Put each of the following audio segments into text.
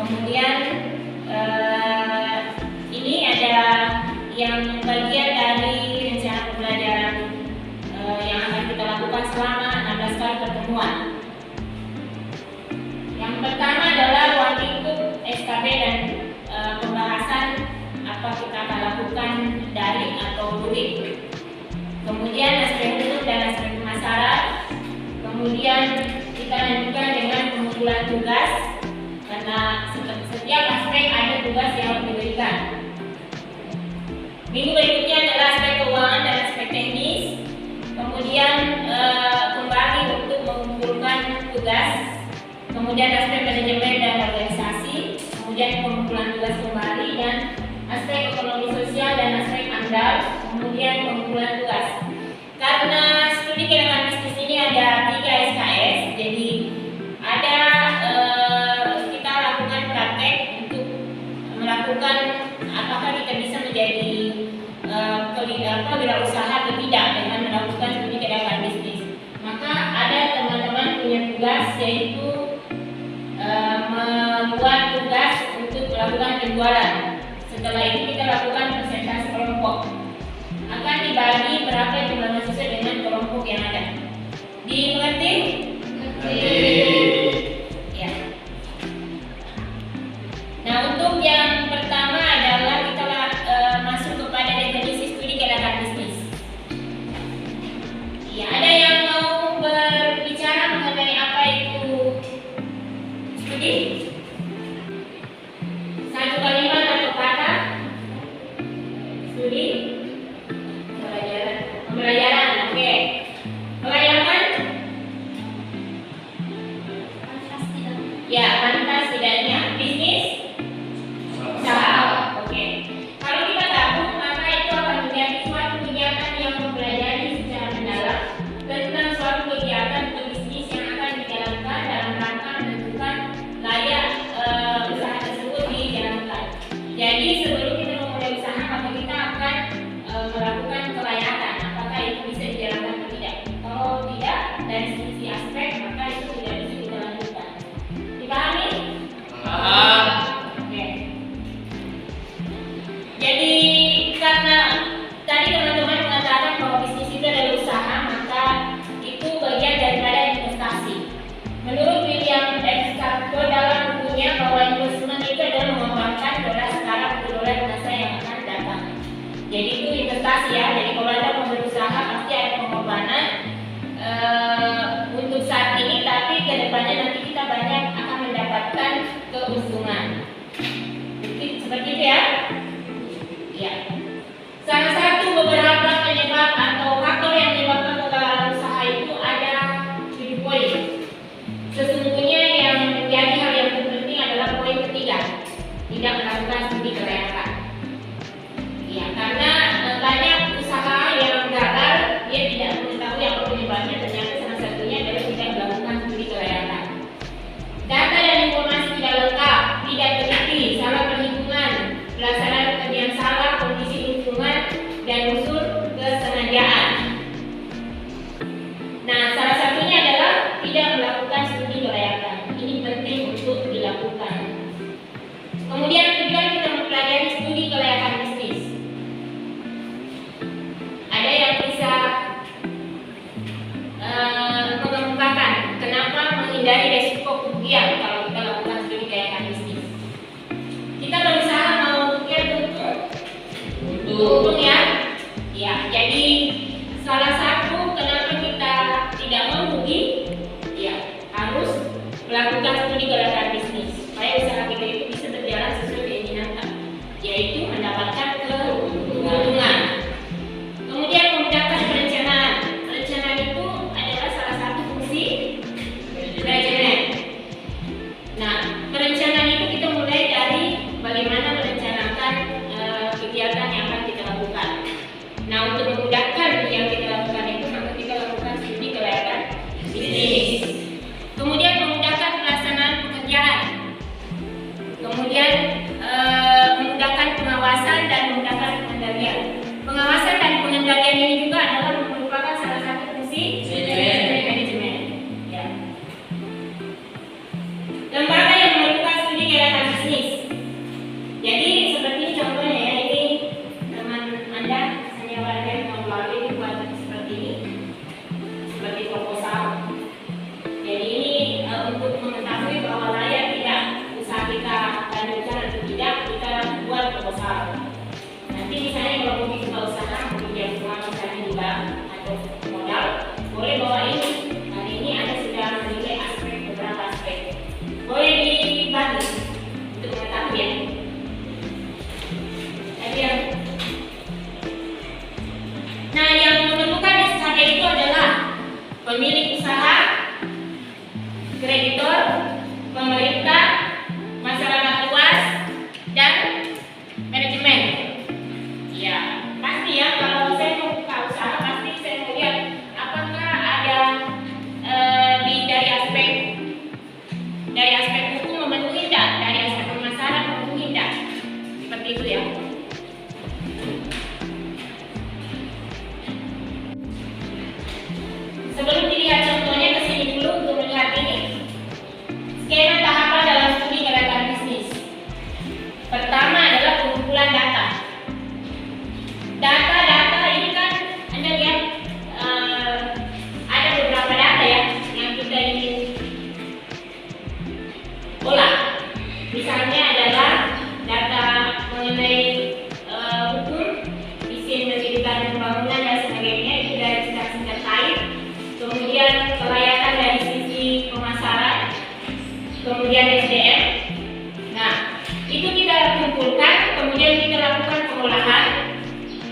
Kemudian ini ada yang bagian dari rencana pembelajaran yang akan kita lakukan selama 16 kali pertemuan. Yang pertama adalah ruang lingkup SKB dan pembahasan apa kita akan lakukan daring atau luring. Kemudian aspek hukum dan aspek pemasaran. Kemudian kita lanjutkan dengan pengumpulan tugas, karena setiap aspek ada tugas yang diberikan. Minggu berikutnya adalah aspek keuangan dan aspek teknis. Kemudian kembali untuk mengumpulkan tugas. Kemudian aspek manajemen dan organisasi. Kemudian pengumpulan tugas kembali dan aspek ekonomi sosial dan aspek andal. Kemudian pengumpulan tugas. Karena studi keilmuan bisnis ini ada 3 SKS, jadi ada kita lakukan praktek untuk melakukan apakah kita bisa menjadi wirausaha atau tidak dengan melakukan studi keilmuan bisnis. Maka ada teman-teman punya tugas yaitu membuat tugas untuk melakukan penjualan. Setelah itu kita lakukan presentasi kelompok. Akan dibagi berapa jumlah mahasiswa dengan kelompok yang ada. Dimengerti? Ya. Nah, untuk yang pertama adalah kita masuk kepada definisi studi keilmuan bisnis. Ya, ada yang mau berbicara mengenai apa itu studi? Satu kalimat atau kata? Studi? Pembelajaran, oke. Pelayanan? Ya, pantas tidaknya. Bisnis? Usaha, oke. Kalau kita gabung, maka itu akan menjadi suatu kegiatan yang mempelajari secara mendalam tentang suatu kegiatan atau bisnis yang akan dijalankan dalam rangka menentukan layak usaha tersebut dijalankan. Jadi sebelum kita memulai usaha, maka kita akan melakukan kelayakan. Apakah itu bisa dijalankan atau tidak? Kalau tidak, dari sisi aspek, maka itu tidak bisa kita lanjutkan. Dipahami? Paham. Oke. Jadi karena tadi teman-teman mengatakan bahwa bisnis itu adalah usaha, maka itu bagian daripada investasi. Menurut William F. Carto dalam bukunya bahwa investment itu adalah mengembangkan dolar sekarang ke dolar masa yang akan datang. Jadi itu investasi ya. Jadi kalau Anda mau berusaha pasti ada pengorbanan untuk saat ini, tapi kedepannya nanti kita banyak akan mendapatkan keuntungan. Seperti itu ya. Ya. Salah satu beberapa penyebab atau faktor yang menyebabkan kegagalan usaha itu ada 7 poin. Sesungguhnya yang menjadi hal yang terpenting adalah poin ketiga, tidak melakukan studi kelayakan. Ya, karena banyak usaha yang gagal, dia tidak mengetahui apa penyebabnya, ternyata salah satunya adalah tidak melakukan studi kelayakan. Data dan informasi tidak lengkap, tidak lahan.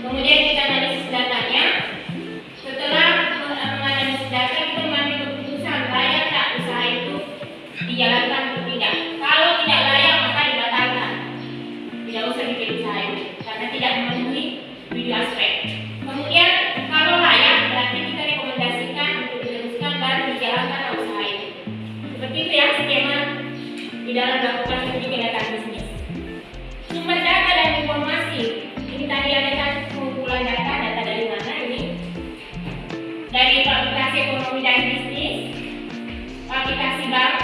Kemudian kita analisis datanya. Setelah menganalisis data, kita mengambil keputusan layak tak usaha itu dijalankan atau tidak. Kalau tidak layak maka dibatalkan. Tidak usah bikin usaha itu karena tidak memenuhi 7 aspek. Kemudian kalau layak berarti kita rekomendasikan untuk diteruskan dan dijalankan usaha itu. Seperti itu ya skema di dalam melakukan penyelidikan bisnis. Sumber data dan informasi. Ini tadi ada kan pengumpulan data dari mana ini? Dari aplikasi ekonomi dan bisnis, aplikasi bank,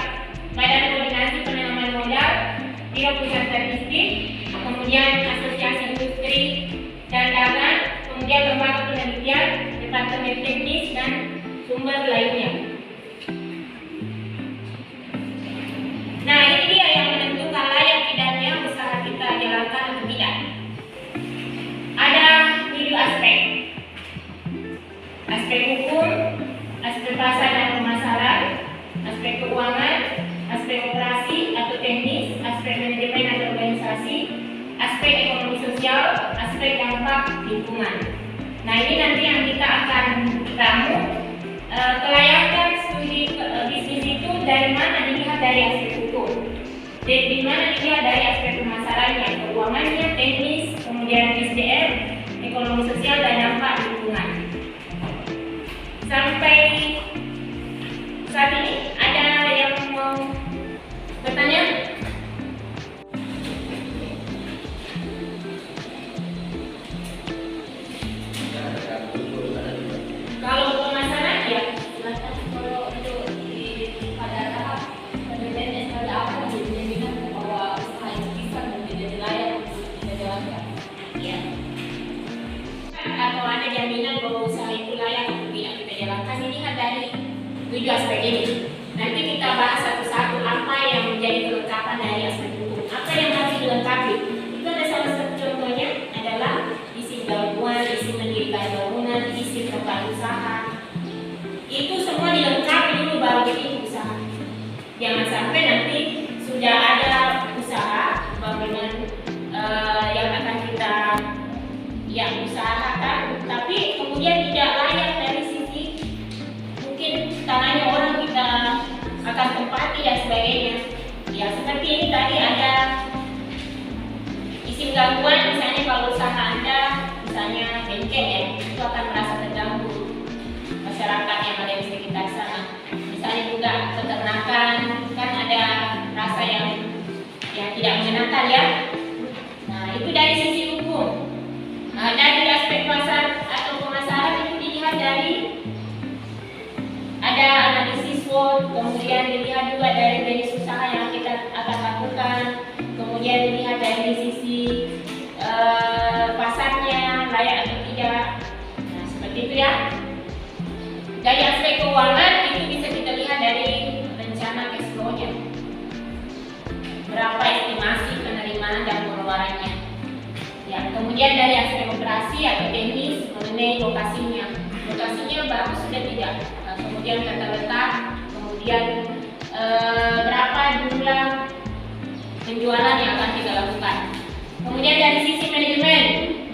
badan koordinasi penanaman modal, biro pusat statistik, kemudian asosiasi industri dan dagang, kemudian lembaga penelitian, departemen teknis dan sumber lainnya. Nah ini dia yang menentukan layak tidaknya usaha kita jalankan atau tidak. Ada 7 aspek. Aspek hukum, aspek pasar dan pemasaran, aspek keuangan, aspek operasi atau teknis, aspek manajemen atau organisasi, aspek ekonomi sosial, aspek dampak lingkungan. Nah ini nanti yang kita akan ramu. Kelayakan studi bisnis itu dari mana dilihat dari aspek hukum, di mana dilihat dari aspek pemasarannya, keuangannya, teknis, kemudian SDM, ekonomi sosial dan dampak lingkungan. Sampai saat ini ada yang mau bertanya? Kalau pemasaran ya silakan. Kalau untuk pada tahap penelitian seperti apa menjadikan bahwa usaha itu bisa menjadi layak untuk kita jalankan? Ya. Atau ada jaminan bahwa usaha itu layak untuk tidak kita jalankan? Ini kan dari 7 aspek ini. Nanti kita bahas satu-satu apa yang menjadi kelengkapan dari aspek hukum. Apa yang harus dilengkapi? Itu ada salah satu contohnya adalah isi gabungan, isi mendirikan bangunan, isi tempat usaha. Itu semua dilengkapi dulu baru bikin usaha. Jangan sampai nanti sudah ada usaha bangunan yang akan kita usahakan, tapi kemudian tidak layak dari sisi mungkin tanahnya orang kita akan tempati dan sebagainya. Ya seperti ini tadi ada isi gangguan, misalnya kalau usaha Anda misalnya bengkel ya, itu akan merasa terganggu masyarakat yang ada di sekitar sana. Misalnya juga peternakan, kan ada rasa yang tidak menyenangkan ya. Nah itu dari sisi hukum. Dari aspek pasar atau pemasaran itu dilihat dari ada analisis SWOT, kemudian dilihat juga dari jenis usaha yang kita akan lakukan, kemudian dilihat dari sisi pasarnya layak atau tidak. Nah seperti itu ya. Dari aspek keuangan itu bisa kita lihat dari rencana cash flow-nya, berapa estimasi penerimaan dan pengeluarannya. Ya, kemudian dari aspek operasi atau teknis mengenai lokasinya bagus sudah tidak. Kemudian tata letak, kemudian berapa jumlah penjualan yang akan kita lakukan. Kemudian dari sisi manajemen,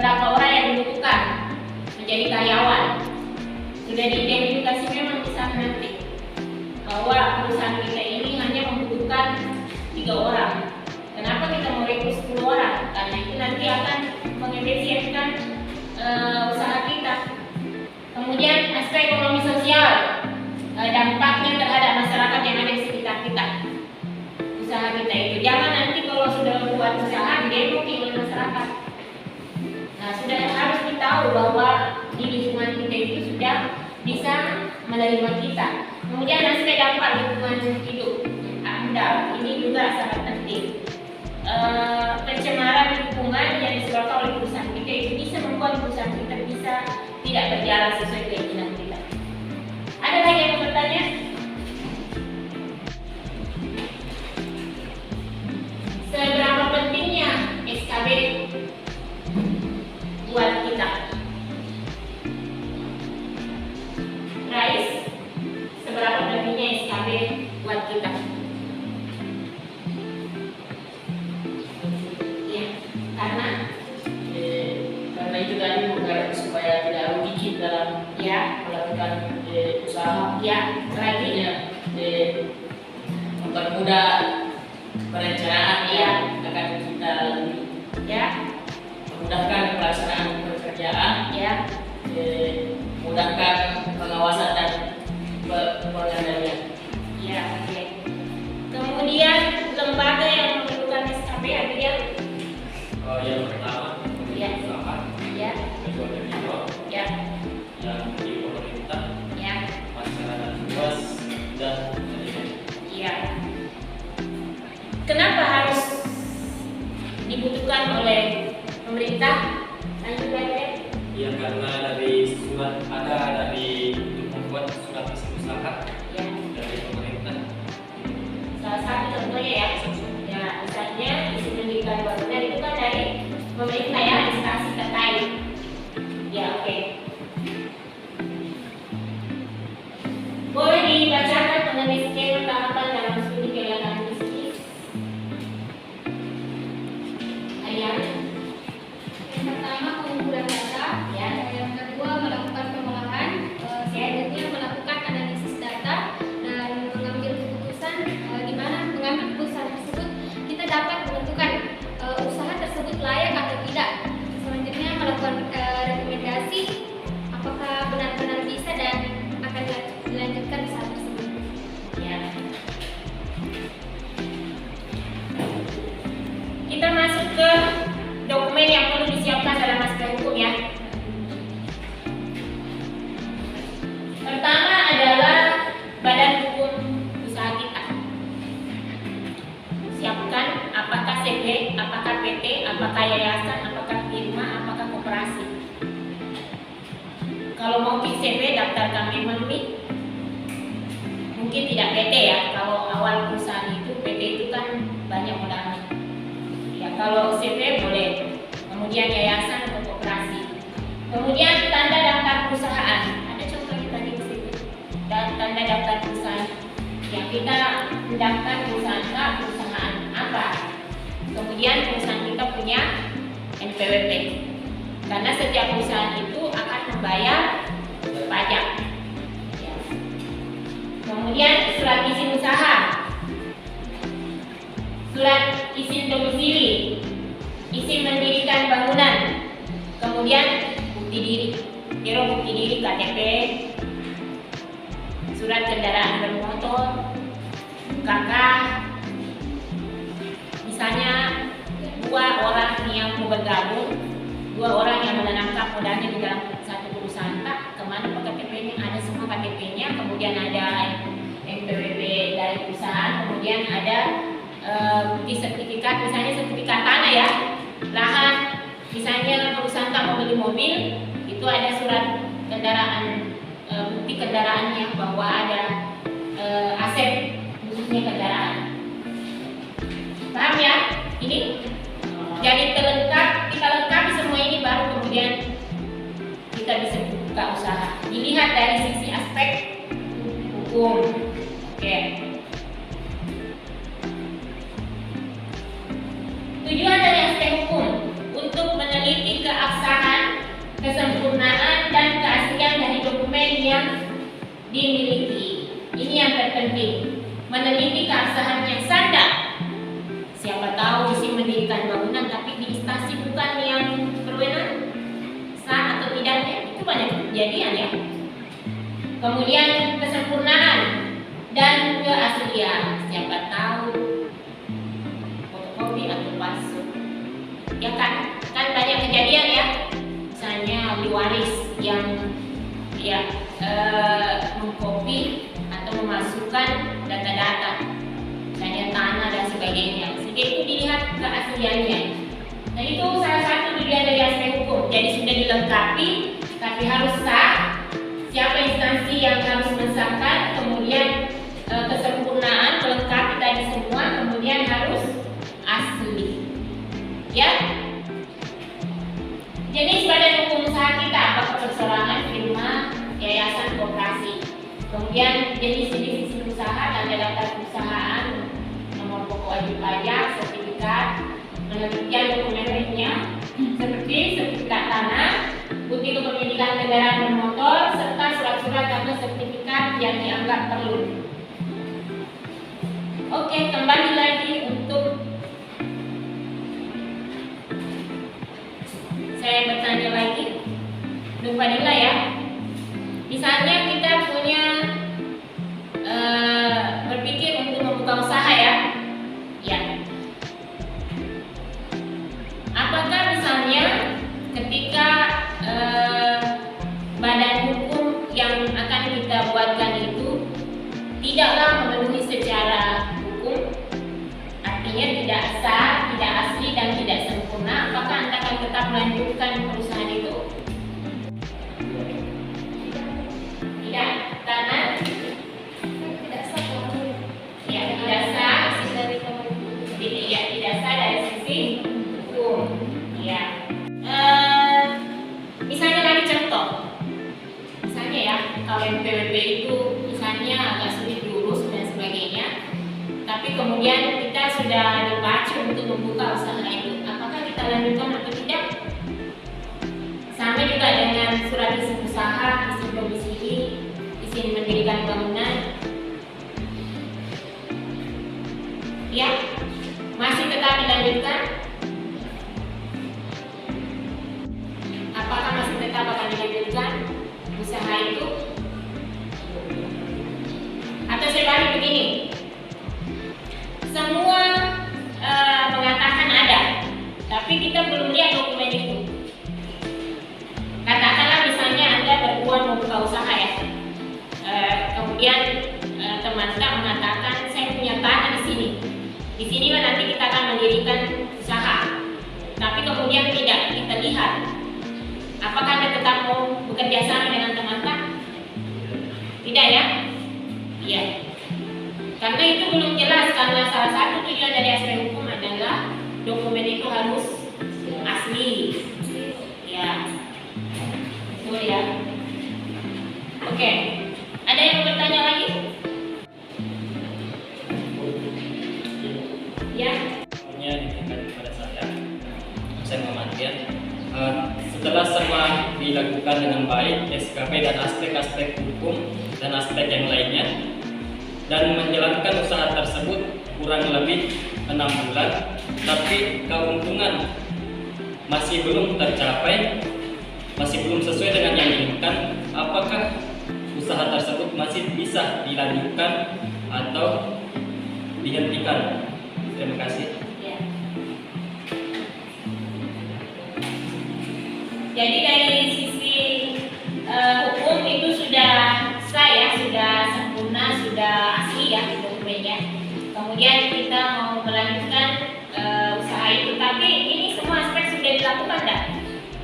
berapa orang yang dibutuhkan menjadi karyawan. Sudah diidentifikasi memang bisa nanti bahwa perusahaan kita ini hanya membutuhkan 3 orang. Kenapa kita mau rekrut 10 orang? Karena itu nanti akan mengefisienkan usaha kita. Kemudian aspek ekonomi sosial, dampaknya terhadap masyarakat yang ada di sekitar kita. Usaha kita itu jangan nanti kalau sudah buat usaha didemo oleh masyarakat. Nah sudah harus kita tahu bahwa di lingkungan kita itu sudah bisa menerima kita. Kemudian aspek dampak lingkungan hidup Anda ini juga sangat penting. Pencemaran lingkungan yang disebabkan oleh perusahaan kita itu bisa membuat perusahaan kita bisa tidak berjalan sesuai keinginan kita. Ada lagi yang mau bertanya? Seberapa pentingnya SKB buat kita? Rais, seberapa pentingnya SKB buat kita? dalam Ya, melakukan usaha. ya, lagi. Mempermudah perencanaan yang akan kita lalui, Ya, memudahkan pelaksanaan pekerjaan, ya, memudahkan pengawasan dan pengendalian. ya, oke. Kemudian lembaga yang memerlukan SKP artinya Yang pertama, Ya. usaha, ya, kedua individu, ya, yang di pemerintah, ya, masyarakat luas, dan manajemen. ya. Kenapa harus dibutuhkan oleh pemerintah? Lanjut lagi. Ya, karena dari surat dari untuk membuat surat izin usaha Ya, dari pemerintah. salah satu contohnya ya. Ya, misalnya izin mendirikan bangunan itu kan dari pemerintah ya, instansi terkait. Ya, oke. Boleh dibacakan mengenai skema tahapan dalam studi kelayakan bisnis? Ayam, Yang pertama pengumpulan data, ya, yang kedua melakukan pengolahan, selanjutnya melakukan analisis data dan mengambil keputusan di mana mengambil keputusan tersebut kita dapat menentukan usaha tersebut layak atau tidak. Selanjutnya melakukan rekomendasi apakah benar-benar bisa dan akan dilanjutkan usaha tersebut. ya. Kita masuk ke dokumen yang perlu disiapkan dalam aspek hukum ya. Pertama adalah badan hukum usaha kita. Siapkan apakah CV, apakah PT, apakah yayasan, apakah firma, apakah koperasi. Kalau mau bikin CV, daftarkan memang nih. Mungkin tidak PT ya. Kalau awal perusahaan itu PT itu kan banyak modalnya. Ya, kalau CV boleh. Kemudian yayasan atau koperasi. Kemudian tanda daftar perusahaan. Ada contohnya tadi di situ. Dan tanda daftar perusahaan. Yang kita mendaftar perusahaan apa? Kemudian perusahaan kita punya NPWP. Karena setiap perusahaan itu akan membayar pajak. Ya. Kemudian surat izin usaha, surat izin domisili, izin mendirikan bangunan, kemudian bukti diri, bukti diri KTP, surat kendaraan bermotor, KK. Misalnya dua orang yang mau bergabung, dua orang yang menanamkan modalnya di dalam satu perusahaan, tak kemana KTP-nya, ada semua KTP-nya, kemudian ada NPWP dari perusahaan, kemudian ada bukti sertifikat, misalnya sertifikat tanah ya, lahan, misalnya perusahaan tak mau beli mobil, itu ada surat kendaraan, bukti kendaraannya bahwa ada aset khususnya kendaraan. Paham ya? Ini jadi kita lengkapi semua ini baru kemudian kita bisa buka usaha. Dilihat dari sisi aspek hukum. Oke. Tujuan dari aspek hukum untuk meneliti keabsahan, kesempurnaan dan keaslian dari dokumen yang dimiliki. Ini yang terpenting. Meneliti keabsahan yang sandar. Siapa tahu isi mendirikan bangunan tapi di instansi bukan yang berwenang, sah atau tidaknya, itu banyak kejadian ya. Kemudian kesempurnaan dan keaslian, siapa tahu fotokopi atau palsu, ya kan banyak kejadian ya. Misalnya ahli waris yang ya mengkopi atau memasukkan data-data, misalnya tanah dan sebagainya. Sehingga itu dilihat keasliannya. Nah itu salah satu tujuan dari aspek hukum. Jadi sudah dilengkapi, tapi harus sah. Siapa instansi yang harus mensahkan, kemudian kesempurnaan, melengkapi tadi semua, kemudian harus asli. Ya. Jenis badan hukum usaha kita, apakah perseorangan, firma, yayasan, koperasi. Kemudian jenis-jenis izin usaha, tanda daftar perusahaan, nomor pokok wajib pajak, sertifikat, penelitian dokumen lainnya seperti sertifikat tanah, bukti kepemilikan kendaraan bermotor surat atau sertifikat yang dianggap perlu. Oke, kembali lagi untuk saya bertanya lagi untuk Fadila ya. Misalnya kita punya berpikir untuk membuka usaha ya. Ya. Apakah misalnya ketika badan hukum yang akan kita buatkan itu tidaklah memenuhi secara hukum, artinya tidak sah, tidak asli dan tidak sempurna, apakah Anda akan tetap melanjutkan perusahaan itu? Tidak, karena tidak sah kalau ya tidak sah, dari pemerintah. ya tidak sah dari sisi hukum. Ya. Misalnya lagi contoh, misalnya ya kalau PWP itu misalnya agak sulit diurus dan sebagainya, tapi kemudian kita sudah dipacu untuk membuka usaha itu, apakah kita lanjutkan atau tidak? Sama juga dengan surat izin usaha, izin domisili, izin mendirikan bangunan. Ya, masih tetap dilanjutkan? Apakah masih tetap akan dilanjutkan usaha itu? Atau saya balik begini, semua mengatakan ada, tapi kita belum lihat dokumen itu. Katakanlah misalnya Anda berdua mau buka usaha ya, kemudian teman Anda mengatakan saya punya tanah di sini kan nanti kita akan mendirikan usaha, tapi kemudian tidak kita lihat. Apakah Anda tetap mau bekerja sama dengan teman Anda? Tidak ya? Iya. Karena itu belum jelas, karena salah satu tujuan dari aspek hukum adalah dokumen itu harus asli. Ya. Betul ya. Oke. Ada yang mau bertanya lagi? Ya. Punya diberikan kepada saya memanggil. Setelah semua dilakukan dengan baik, SKP dan aspek-aspek hukum dan aspek yang lainnya, dan menjalankan usaha tersebut kurang lebih 6 bulan, tapi keuntungan masih belum tercapai, masih belum sesuai dengan yang diinginkan, apakah usaha tersebut masih bisa dilanjutkan atau dihentikan? Terima kasih. Ya. Jadi dari sisi hukum itu sudah sah ya, sudah sempurna, sudah asli ya dokumennya. Kemudian kita mau melanjutkan usaha itu, tapi ini semua aspek sudah dilakukan dah.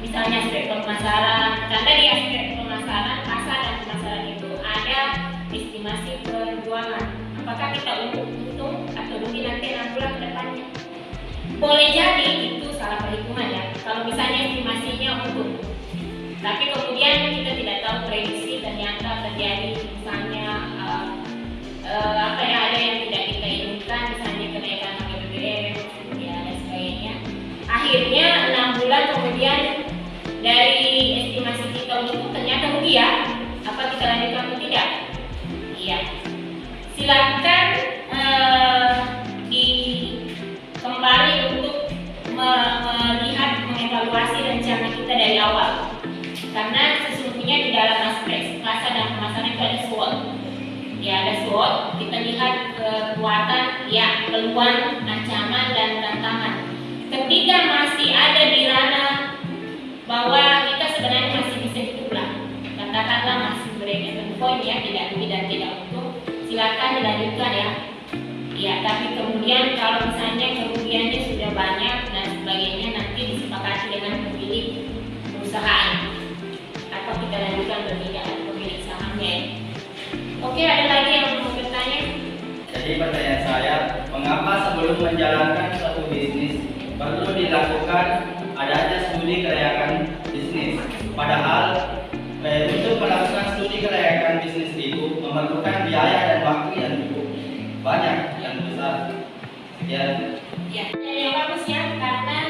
Misalnya aspek pemasaran, karena di aspek pemasaran, pasar dan pemasaran itu ada estimasi penjualan. Apakah kita untung atau rugi nanti 6 bulan ke depannya? Boleh jadi itu salah perhitungan ya. Kalau misalnya estimasinya untung, tapi kemudian kita tidak tahu prediksi ternyata terjadi misalnya ada yang tidak kita inginkan, misalnya kenaikan harga BBM ya dan sebagainya. Akhirnya 6 bulan kemudian dari estimasi kita untung ternyata rugi ya. Apa kita lanjutkan atau tidak? Iya. Silakan kembali untuk melihat, mengevaluasi rencana kita dari awal. Karena sesungguhnya di dalam aspek pasar dan pemasaran itu ada SWOT. Ya, ada SWOT. Kita lihat kekuatan, ya, peluang, ancaman dan tantangan. Ketika masih ada di ranah bahwa kita sebenarnya masih bisa hidup lah, katakanlah masih break-even point ya, tidak rugi dan tidak untung, silakan dilanjutkan ya. Ya, tapi kemudian kalau misalnya kerugiannya sudah banyak dan sebagainya, nanti disepakati dengan pemilik perusahaan atau kita lanjutkan berbeda pemilik sahamnya. Oke, ada lagi yang mau bertanya? Jadi pertanyaan saya, mengapa sebelum menjalankan suatu bisnis perlu dilakukan adanya studi kelayakan bisnis? Padahal untuk melakukan studi kelayakan bisnis itu memerlukan biaya dan waktu yang cukup banyak, yang besar. Sekian. Ya, yang bagus ya, karena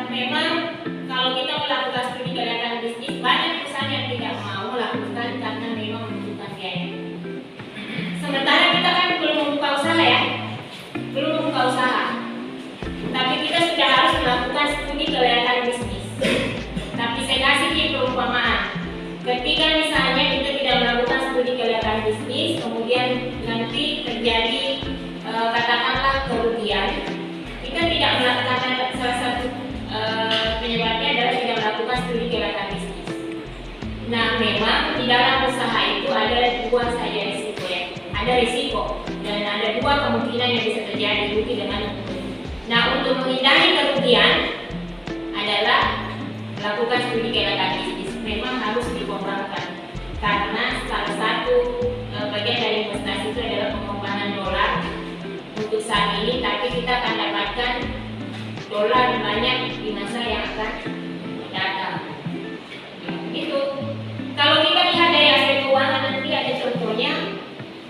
memang kalau kita melakukan studi kelayakan bisnis, banyak perusahaan yang tidak mau melakukan Nah, memang di dalam usaha itu ada dua saja risiko ya. Ada risiko dan ada dua kemungkinan yang bisa terjadi, rugi dengan untung. Nah, untuk menghindari kerugian adalah melakukan studi kelayakan bisnis. Memang harus dikembangkan karena salah satu bagian dari investasi itu adalah pengembangan dolar untuk saat ini, tapi kita akan dapatkan dolar banyak di masa yang akan datang. Itu kalau kita lihat dari aspek keuangan, nanti ada contohnya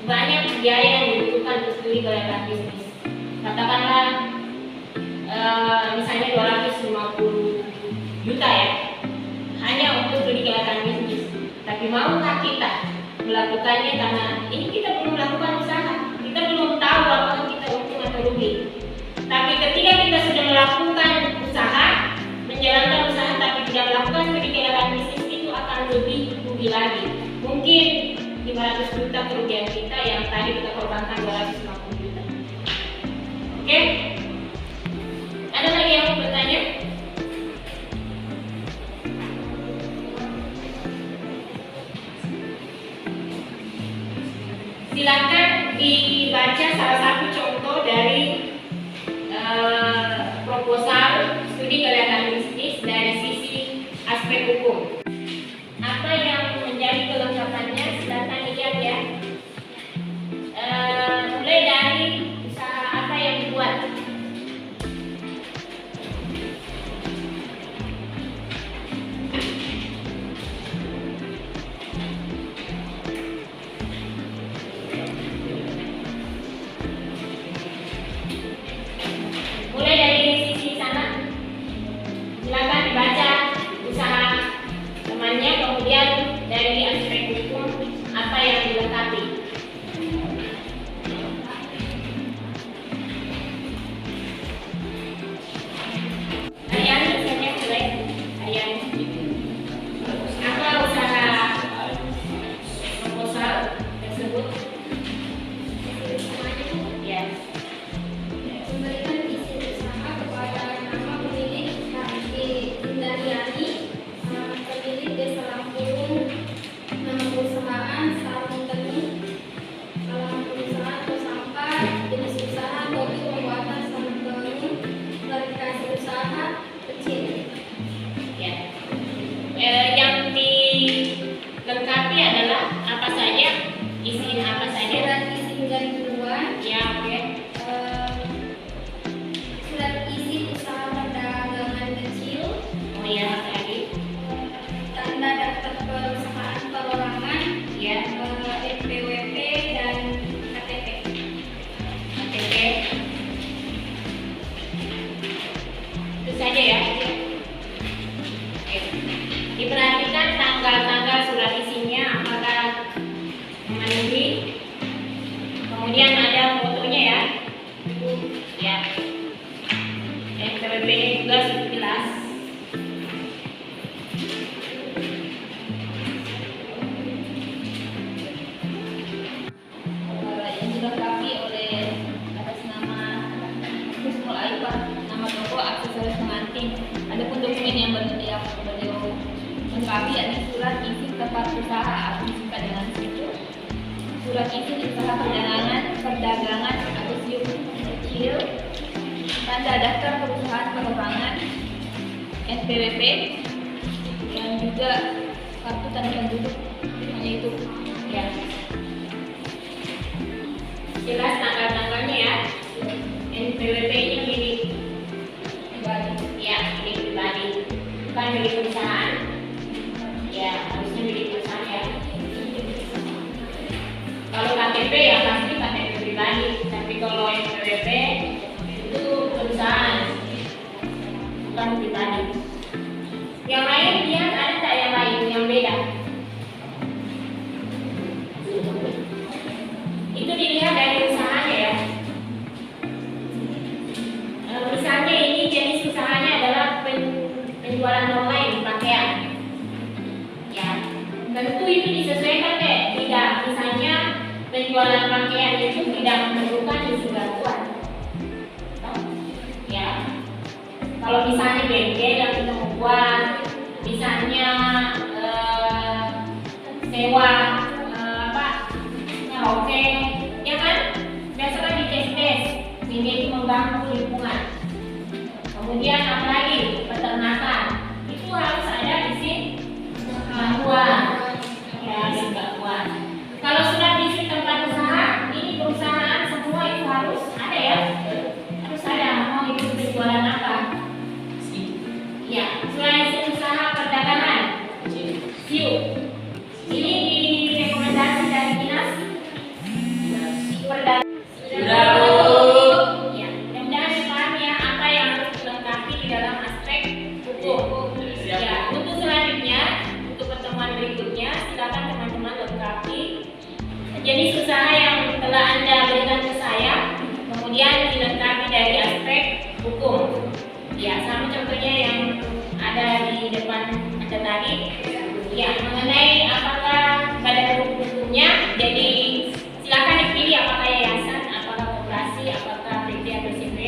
banyak biaya yang dibutuhkan untuk studi kelayakan bisnis. Katakanlah misalnya 250 juta ya, hanya untuk studi kelayakan bisnis. Tapi maukah kita melakukannya karena ini kita belum melakukan usaha, kita belum tahu apakah kita untung atau rugi. Tapi ketika kita sudah melakukan usaha, menjalankan usaha tapi tidak melakukan studi kelayakan bisnis, itu akan lebih rugi lagi. Mungkin 500 juta kerugian kita yang tadi kita korbankan 250 juta. Oke? Ada lagi yang mau bertanya? Silakan dibaca salah satu contoh dari proposal studi kelayakan bisnis dari sisi aspek hukum. Apa yang menjadi kelengkapannya silakan lihat ya. Mulai dari usaha apa yang dibuat. Mulai dari sisi sana, silakan dibaca usaha temannya, kemudian dari aspek hukum apa yang dilengkapi. Ayah, misalnya mulai ayah. Apa usaha proposal tersebut? Ya. Memberikan isi usaha kepada nama pemilik KIP Indrayani, pemilik Desa Lampung, nama perusahaan Sarung Tani, nama perusahaan atau sampah, jenis usaha kopi pembuatan sarung tenun, klarifikasi usaha kecil. Ya. Yang dilengkapi adalah apa saja, izin apa saja. Surat izin dan duluan, Ya, oke. surat izin usaha perdagangan kecil, Oh ya, tadi. tanda daftar perusahaan perorangan, Ya, NPWP dan KTP. KTP. Itu saja ya. Oke. Diperhatikan tanggal-tanggal surat isinya apakah memenuhi. Kemudian ada fotonya ya. Ya. NPWP juga jelas. Yang dilengkapi oleh atas nama Husnul Aifah, nama toko, aksesoris pengantin. Adapun dokumen yang beliau lengkapi adalah surat izin tempat usaha atau disingkat dengan SIU, surat izin usaha perdagangan atau SIU kecil, tanda daftar perusahaan perorangan NPWP, dan juga kartu tanda penduduk. Hanya itu Ya. Jelas tanggal-tanggalnya ya. NPWP-nya milik pribadi. ya, milik pribadi, bukan milik perusahaan. Ya, harusnya milik perusahaan ya. Kalau KTP ya pasti KTP pribadi, tapi kalau NPWP itu perusahaan, bukan pribadi. Yang lain lihat ada tak yang lain yang beda? Itu dilihat dari usahanya ya. Misalnya ini jenis usahanya adalah penjualan online pakaian. Ya, tentu itu disesuaikan deh. Tidak, misalnya penjualan pakaian itu tidak memerlukan isi bantuan. Ya, kalau misalnya bengkel yang kita membuat, misalnya sewa oke, ya kan? Biasa kan di tes sehingga itu mengganggu lingkungan. Kemudian apalagi peternakan itu harus ada izin bantuan, ya izin bantuan. Kalau sudah diisi tempat usaha, ini perusahaan semua itu harus ada ya, harus ada. Mau itu berjualan apa? Ya, selain izin usaha perdagangan, SIU. Ini direkomendasi dari dinas perdagangan. Sudah, Bu. Ya, mudah-mudahan dipahami ya apa yang harus dilengkapi di dalam aspek hukum. Ya, untuk selanjutnya, untuk pertemuan berikutnya, silakan teman-teman lengkapi jenis usaha yang telah Anda berikan ke saya, kemudian dilengkapi dari aspek hukum. Ya, sama contohnya yang ada di depan Anda tadi. Ya, mengenai apakah badan hukumnya, jadi silakan dipilih apakah yayasan, apakah koperasi, apakah PT atau CV.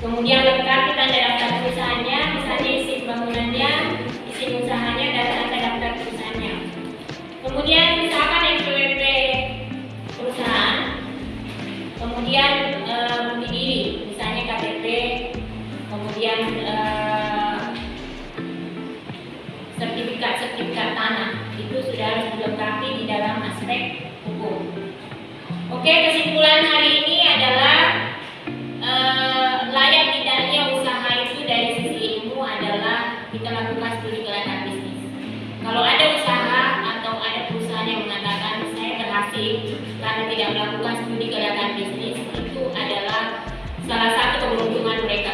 Kemudian lengkapi tanda daftar perusahaannya, misalnya izin bangunannya, izin usahanya, dan tanda daftar perusahaannya. Kemudian misalkan NPWP perusahaan, kemudian bukti diri, misalnya KTP, kemudian sertifikat tanah, itu sudah harus dilengkapi di dalam aspek hukum. Oke, kesimpulan hari ini adalah layak tidaknya usaha itu dari sisi ilmu adalah kita lakukan studi kelayakan bisnis. Kalau ada usaha atau ada perusahaan yang mengatakan saya berhasil karena tidak melakukan studi kelayakan bisnis, itu adalah salah satu keberuntungan mereka.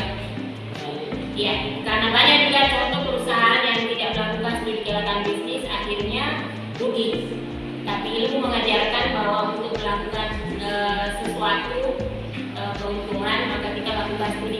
Ya, karena banyak juga contoh perusahaan yang tidak melakukan studi kelayakan bisnis akhirnya rugi. Tapi ilmu mengajarkan bahwa untuk melakukan sesuatu keuntungan maka kita lakukan studi